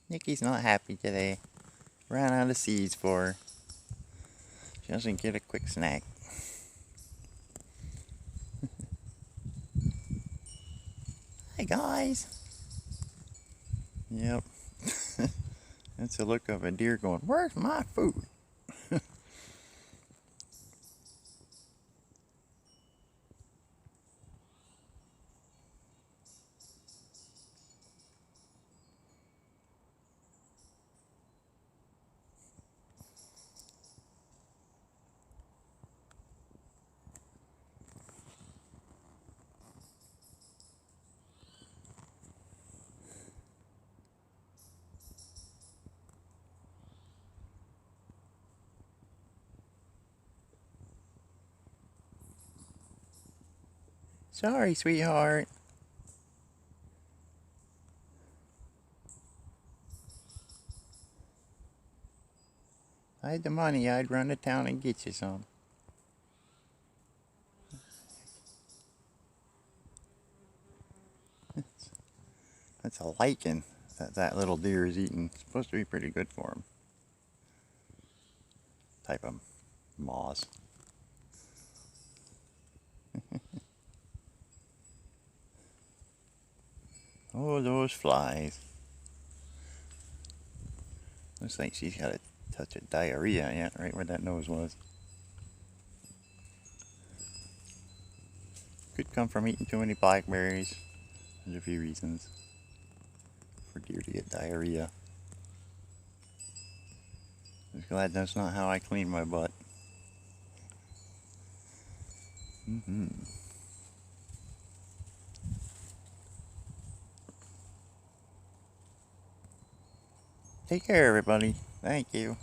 Nikki's not happy today. Ran out of seeds for her. She doesn't get a quick snack. Hey guys! Yep. That's the look of a deer going, where's my food? Sorry, sweetheart. If I had the money, I'd run to town and get you some. That's a lichen that little deer is eating. It's supposed to be pretty good for him. Type of moss. Oh, those flies. Looks like she's got a touch of diarrhea, yeah, right where that nose was. Could come from eating too many blackberries. There's a few reasons for deer to get diarrhea. I'm glad that's not how I clean my butt. Take care, everybody. Thank you.